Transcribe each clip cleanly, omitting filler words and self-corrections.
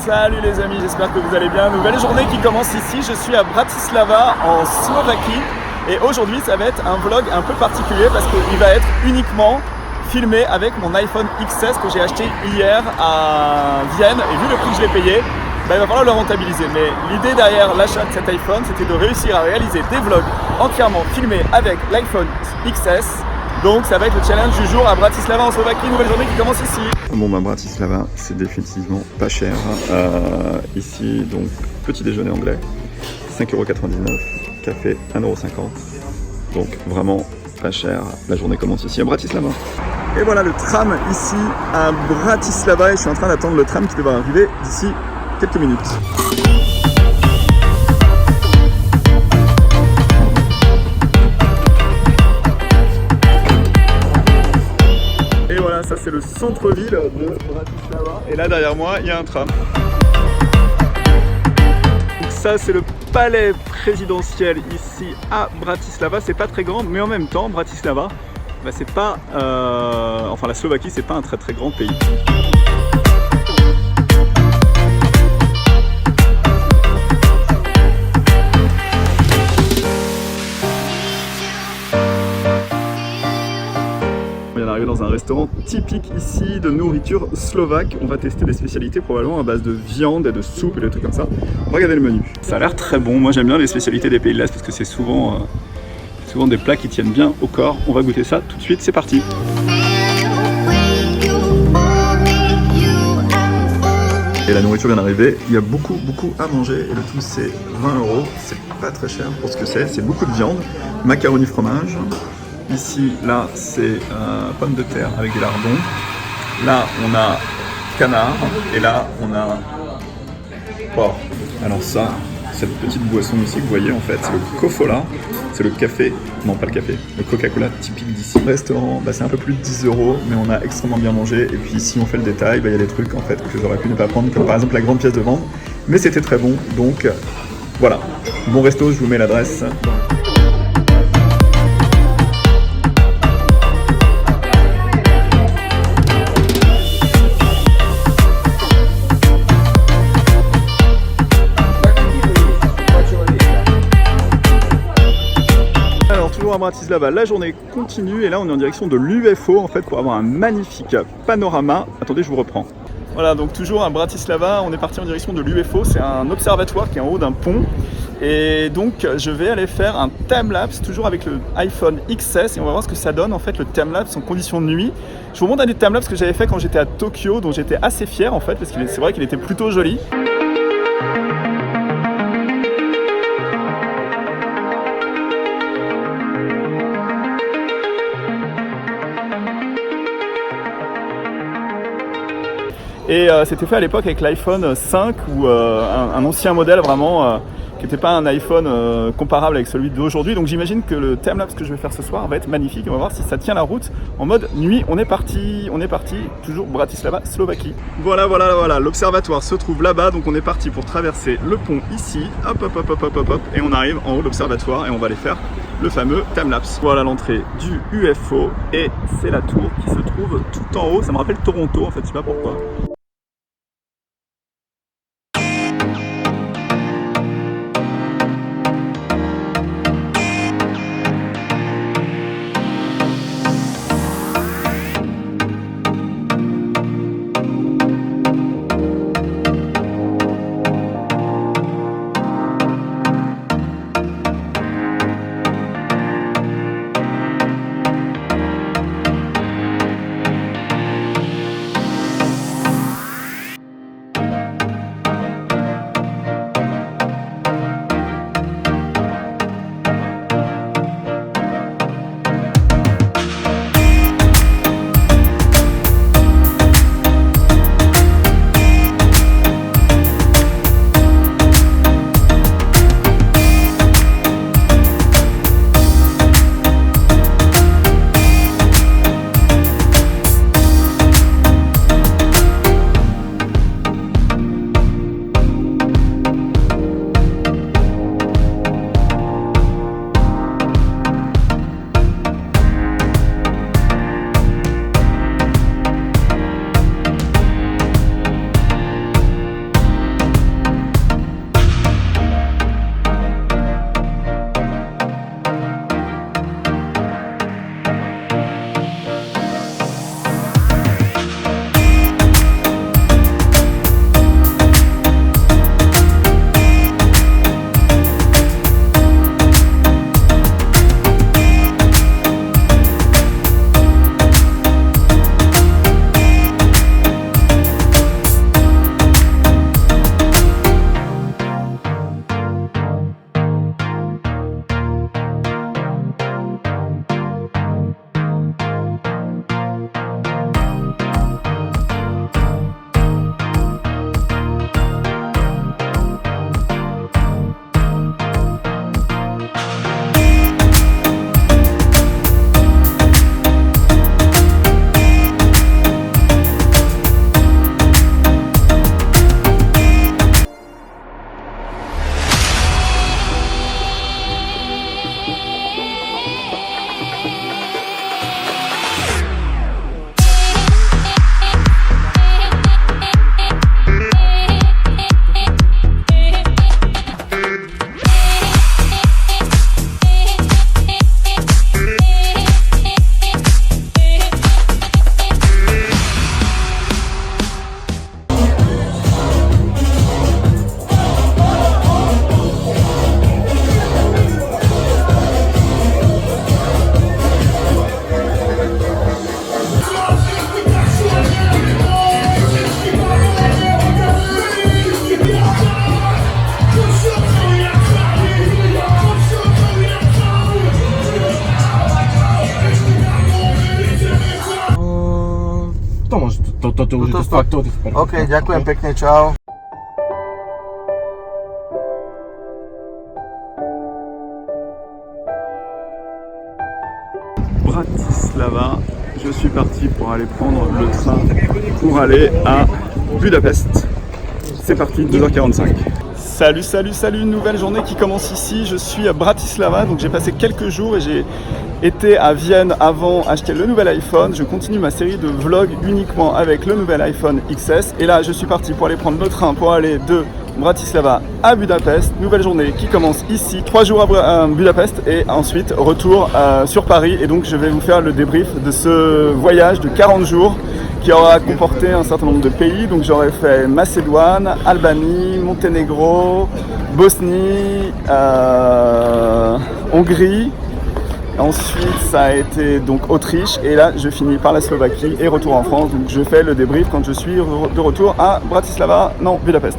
Salut les amis, j'espère que vous allez bien. Nouvelle journée qui commence ici, je suis à Bratislava en Slovaquie et aujourd'hui ça va être un vlog un peu particulier parce qu'il va être uniquement filmé avec mon iPhone XS que j'ai acheté hier à Vienne et vu le prix que je l'ai payé, il va falloir le rentabiliser. Mais l'idée derrière l'achat de cet iPhone, c'était de réussir à réaliser des vlogs entièrement filmés avec l'iPhone XS. Donc ça va être le challenge du jour à Bratislava en Slovaquie, nouvelle journée qui commence ici. Bon bah Bratislava, c'est définitivement pas cher. Ici, donc, petit déjeuner anglais, 5,99€, café 1,50€. Donc vraiment pas cher. La journée commence ici à Bratislava. Et voilà le tram ici à Bratislava et je suis en train d'attendre le tram qui devrait arriver d'ici quelques minutes. Et voilà, ça c'est le centre-ville de Bratislava. Et là derrière moi, il y a un tram. Donc ça c'est le palais présidentiel ici à Bratislava. C'est pas très grand, mais en même temps, Bratislava, bah, c'est pas... Enfin la Slovaquie, c'est pas un très très grand pays. On vient d'arriver dans un restaurant typique ici de nourriture slovaque. On va tester des spécialités probablement à base de viande et de soupe et des trucs comme ça. On va regarder le menu. Ça a l'air très bon. Moi j'aime bien les spécialités des pays de l'Est parce que c'est souvent des plats qui tiennent bien au corps. On va goûter ça tout de suite, c'est parti. Et la nourriture vient d'arriver. Il y a beaucoup à manger et le tout c'est 20€. C'est pas très cher pour ce que c'est. C'est beaucoup de viande, macaroni fromage. Ici, là, c'est pommes de terre avec des lardons. Là, on a canard. Et là, on a porc. Alors ça, cette petite boisson ici que vous voyez, en fait, c'est le Kofola. C'est le café, non pas le café, le Coca-Cola typique d'ici. Le restaurant, bah, c'est un peu plus de 10€, mais on a extrêmement bien mangé. Et puis si on fait le détail, bah, y a des trucs en fait que j'aurais pu ne pas prendre, comme par exemple la grande pièce de viande. Mais c'était très bon, donc voilà. Bon resto, je vous mets l'adresse. À Bratislava, la journée continue et là on est en direction de l'UFO en fait pour avoir un magnifique panorama. Attendez, je vous reprends. Voilà, donc toujours à Bratislava, on est parti en direction de l'UFO, c'est un observatoire qui est en haut d'un pont et donc je vais aller faire un timelapse toujours avec le iPhone XS et on va voir ce que ça donne en fait le timelapse en conditions de nuit. Je vous montre un des timelapses que j'avais fait quand j'étais à Tokyo dont j'étais assez fier en fait parce que c'est vrai qu'il était plutôt joli. Et c'était fait à l'époque avec l'iPhone 5 ou un ancien modèle vraiment qui n'était pas un iPhone comparable avec celui d'aujourd'hui. Donc j'imagine que le timelapse que je vais faire ce soir va être magnifique. On va voir si ça tient la route en mode nuit. On est parti, toujours Bratislava, Slovaquie. Voilà, l'observatoire se trouve là-bas. Donc on est parti pour traverser le pont ici. Hop, et on arrive en haut de l'observatoire et on va aller faire le fameux timelapse. Voilà l'entrée du UFO et c'est la tour qui se trouve tout en haut. Ça me rappelle Toronto en fait, je sais pas pourquoi. To może, to użyj, to jest fakt, to jest perfekt. Okej, ďakujem pekne, čau. Bratislava, je suis parti pour aller prendre le train pour aller à Budapest. C'est parti, 2h45. Salut, salut, salut, une nouvelle journée qui commence ici. Je suis à Bratislava, donc j'ai passé quelques jours et j'ai été à Vienne avant acheter le nouvel iPhone. Je continue ma série de vlogs uniquement avec le nouvel iPhone XS. Et là, je suis parti pour aller prendre le train pour aller de Bratislava à Budapest. Nouvelle journée qui commence ici, 3 jours à Budapest et ensuite retour sur Paris. Et donc je vais vous faire le débrief de ce voyage de 40 jours qui aura comporté un certain nombre de pays. Donc j'aurais fait Macédoine, Albanie, Monténégro, Bosnie, Hongrie. Ensuite ça a été donc Autriche et là je finis par la Slovaquie et retour en France. Donc je fais le débrief quand je suis de retour à Budapest.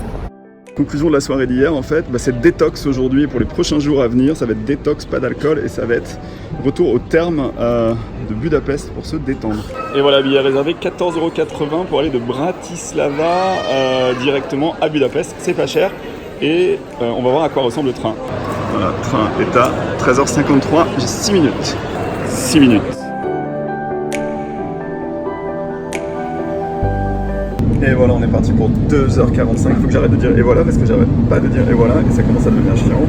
Conclusion de la soirée d'hier, en fait, c'est détox aujourd'hui pour les prochains jours à venir. Ça va être détox, pas d'alcool et ça va être retour au terme de Budapest pour se détendre. Et voilà, billet réservé 14,80 € pour aller de Bratislava directement à Budapest. C'est pas cher et on va voir à quoi ressemble le train. Voilà, train est à 13h53, j'ai 6 minutes. 6 minutes. Et voilà, on est parti pour 2h45. Il faut que j'arrête de dire et voilà parce que j'arrête pas de dire et voilà et ça commence à devenir chiant.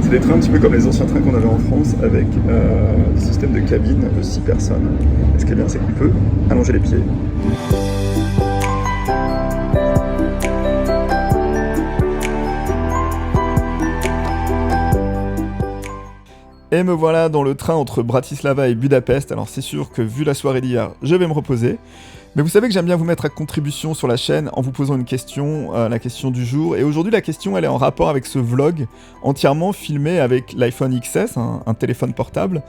C'est des trains un petit peu comme les anciens trains qu'on avait en France avec des systèmes de cabine de 6 personnes. Et ce qui est bien, c'est qu'on peut allonger les pieds. Et me voilà dans le train entre Bratislava et Budapest. Alors c'est sûr que vu la soirée d'hier, je vais me reposer. Mais vous savez que j'aime bien vous mettre à contribution sur la chaîne en vous posant une question, la question du jour. Et aujourd'hui la question elle est en rapport avec ce vlog entièrement filmé avec l'iPhone XS, un téléphone portable.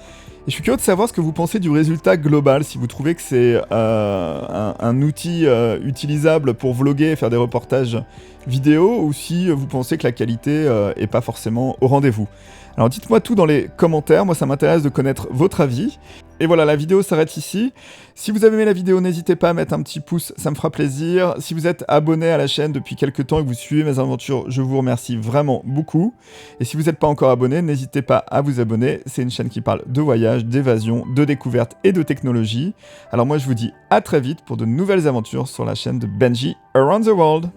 Et je suis curieux de savoir ce que vous pensez du résultat global, si vous trouvez que c'est un outil utilisable pour vlogger et faire des reportages vidéo, ou si vous pensez que la qualité est pas forcément au rendez-vous. Alors dites-moi tout dans les commentaires, moi ça m'intéresse de connaître votre avis. Et voilà, la vidéo s'arrête ici. Si vous avez aimé la vidéo, n'hésitez pas à mettre un petit pouce, ça me fera plaisir. Si vous êtes abonné à la chaîne depuis quelques temps et que vous suivez mes aventures, je vous remercie vraiment beaucoup. Et si vous n'êtes pas encore abonné, n'hésitez pas à vous abonner. C'est une chaîne qui parle de voyage, d'évasion, de découverte et de technologie. Alors moi je vous dis à très vite pour de nouvelles aventures sur la chaîne de Benji Around the World.